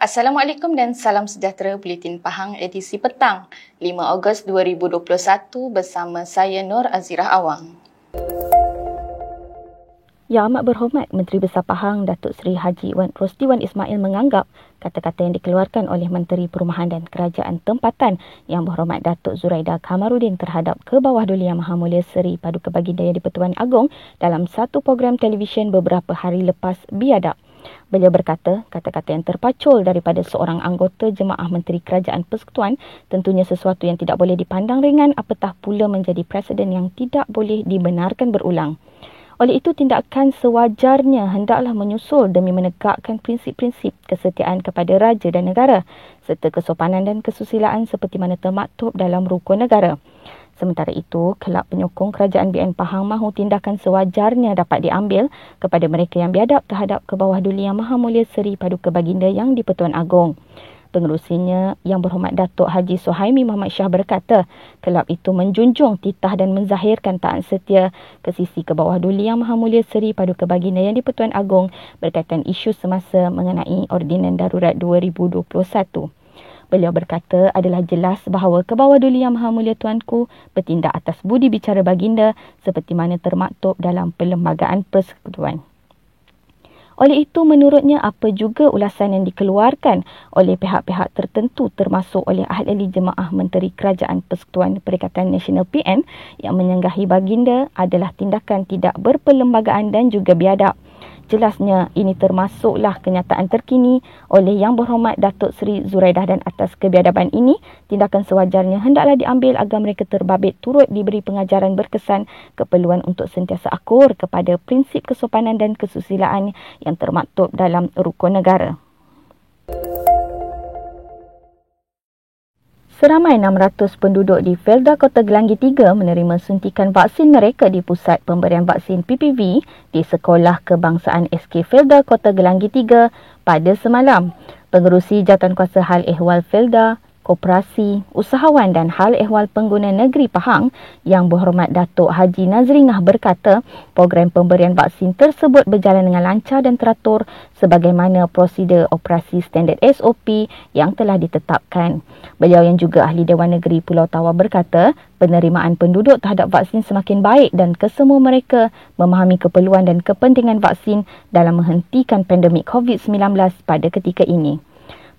Assalamualaikum dan salam sejahtera Buletin Pahang edisi petang 5 Ogos 2021 bersama saya Nur Azirah Awang. Yang Amat Berhormat Menteri Besar Pahang Datuk Seri Haji Wan Rosdiwan Ismail menganggap kata-kata yang dikeluarkan oleh Menteri Perumahan dan Kerajaan Tempatan Yang Berhormat Datuk Zuraidah Kamaruddin terhadap Kebawah-Duli Yang Maha Mulia Seri Paduka Baginda Yang di-Pertuan Agong dalam satu program televisyen beberapa hari lepas biadab. Beliau berkata, kata-kata yang terpacul daripada seorang anggota Jemaah Menteri Kerajaan Persekutuan tentunya sesuatu yang tidak boleh dipandang ringan, apatah pula menjadi presiden yang tidak boleh dibenarkan berulang. Oleh itu, tindakan sewajarnya hendaklah menyusul demi menegakkan prinsip-prinsip kesetiaan kepada raja dan negara serta kesopanan dan kesusilaan seperti mana termaktub dalam rukun negara. Sementara itu, kelab penyokong Kerajaan BN Pahang mahu tindakan sewajarnya dapat diambil kepada mereka yang biadab terhadap Kebawah-Duli Yang Maha Mulia Seri Paduka Baginda Yang di-Pertuan Agong. Pengerusinya Yang Berhormat Datuk Haji Suhaimi Muhammad Shah berkata, kelab itu menjunjung titah dan menzahirkan taat setia ke sisi Kebawah-Duli Yang Maha Mulia Seri Paduka Baginda Yang di-Pertuan Agong berkaitan isu semasa mengenai Ordinan Darurat 2021. Beliau berkata adalah jelas bahawa Kebawah-Duli Yang Maha Mulia Tuanku bertindak atas budi bicara baginda seperti mana termaktub dalam Perlembagaan Persekutuan. Oleh itu, menurutnya apa juga ulasan yang dikeluarkan oleh pihak-pihak tertentu termasuk oleh ahli Jemaah Menteri Kerajaan Persekutuan Perikatan Nasional PN yang menyanggahi baginda adalah tindakan tidak berperlembagaan dan juga biadab. Jelasnya, ini termasuklah kenyataan terkini oleh Yang Berhormat Datuk Seri Zuraidah dan atas kebiadaban ini, tindakan sewajarnya hendaklah diambil agar mereka terbabit turut diberi pengajaran berkesan keperluan untuk sentiasa akur kepada prinsip kesopanan dan kesusilaan yang termaktub dalam rukun negara. Seramai 600 penduduk di Felda Kota Gelanggi 3 menerima suntikan vaksin mereka di Pusat Pemberian Vaksin PPV di Sekolah Kebangsaan SK Felda Kota Gelanggi 3 pada semalam. Pengerusi Jawatankuasa Hal Ehwal Felda, Koperasi, Usahawan dan Hal Ehwal Pengguna Negeri Pahang Yang Berhormat Datuk Haji Nazringah berkata, program pemberian vaksin tersebut berjalan dengan lancar dan teratur sebagaimana prosedur operasi standard SOP yang telah ditetapkan. Beliau yang juga Ahli Dewan Negeri Pulau Tawau berkata, penerimaan penduduk terhadap vaksin semakin baik dan kesemua mereka memahami keperluan dan kepentingan vaksin dalam menghentikan pandemik COVID-19 pada ketika ini.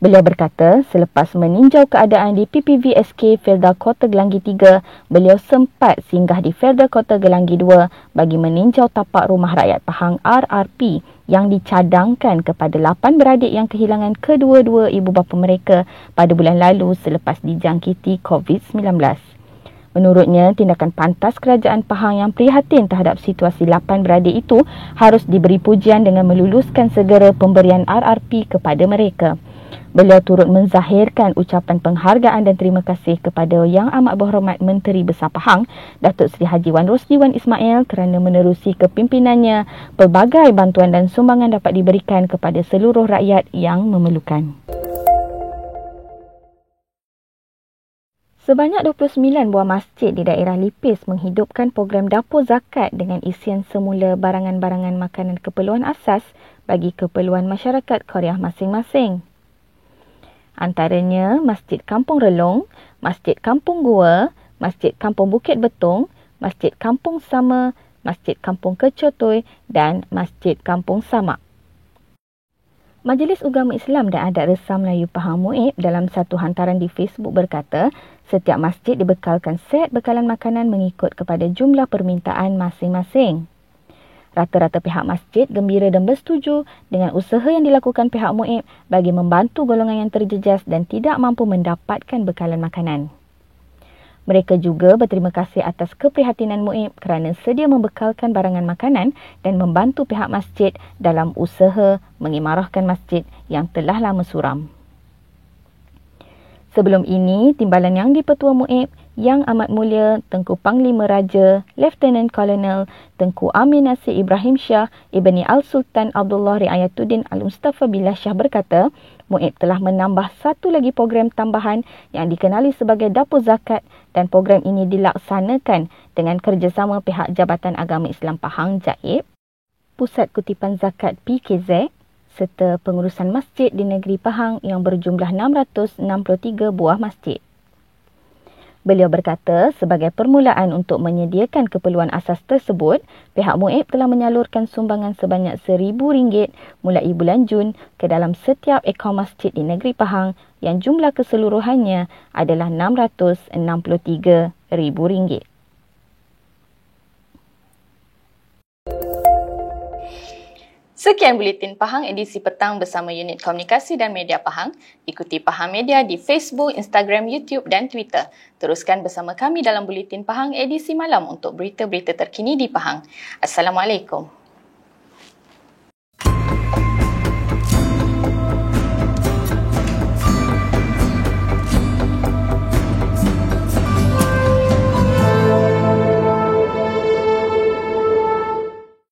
Beliau berkata, selepas meninjau keadaan di PPV SK Felda Kota Gelanggi 3, beliau sempat singgah di Felda Kota Gelanggi 2 bagi meninjau tapak rumah rakyat Pahang RRP yang dicadangkan kepada 8 beradik yang kehilangan kedua-dua ibu bapa mereka pada bulan lalu selepas dijangkiti COVID-19. Menurutnya, tindakan pantas Kerajaan Pahang yang prihatin terhadap situasi 8 beradik itu harus diberi pujian dengan meluluskan segera pemberian RRP kepada mereka. Beliau turut menzahirkan ucapan penghargaan dan terima kasih kepada Yang Amat Berhormat Menteri Besar Pahang, Datuk Seri Haji Wan Rosdiwan Ismail kerana menerusi kepimpinannya, pelbagai bantuan dan sumbangan dapat diberikan kepada seluruh rakyat yang memerlukan. Sebanyak 29 buah masjid di daerah Lipis menghidupkan program dapur zakat dengan isian semula barangan-barangan makanan keperluan asas bagi keperluan masyarakat Korea masing-masing. Antaranya Masjid Kampung Relong, Masjid Kampung Gua, Masjid Kampung Bukit Betung, Masjid Kampung Sama, Masjid Kampung Kecotoi dan Masjid Kampung Samak. Majlis Ugama Islam dan Adat Resam Melayu Pahang MUIB dalam satu hantaran di Facebook berkata, setiap masjid dibekalkan set bekalan makanan mengikut kepada jumlah permintaan masing-masing. Rata-rata pihak masjid gembira dan bersetuju dengan usaha yang dilakukan pihak MUIB bagi membantu golongan yang terjejas dan tidak mampu mendapatkan bekalan makanan. Mereka juga berterima kasih atas keprihatinan MUIB kerana sedia membekalkan barangan makanan dan membantu pihak masjid dalam usaha mengimarahkan masjid yang telah lama suram. Sebelum ini, timbalan Yang di-Pertua MUIB Yang Amat Mulia Tengku Panglima Raja Lieutenant Colonel Tengku Amin Nasir Ibrahim Shah Ibni Al-Sultan Abdullah Riayatuddin Al-Mustafa Billah Shah berkata, MUIB telah menambah satu lagi program tambahan yang dikenali sebagai Dapur Zakat dan program ini dilaksanakan dengan kerjasama pihak Jabatan Agama Islam Pahang JAIB, Pusat Kutipan Zakat PKZ, serta pengurusan masjid di negeri Pahang yang berjumlah 663 buah masjid. Beliau berkata, sebagai permulaan untuk menyediakan keperluan asas tersebut, pihak MUIB telah menyalurkan sumbangan sebanyak RM1,000 mulai bulan Jun ke dalam setiap ekor masjid di negeri Pahang yang jumlah keseluruhannya adalah RM633,000. Sekian Buletin Pahang edisi petang bersama Unit Komunikasi dan Media Pahang. Ikuti Pahang Media di Facebook, Instagram, YouTube dan Twitter. Teruskan bersama kami dalam Buletin Pahang edisi malam untuk berita-berita terkini di Pahang. Assalamualaikum.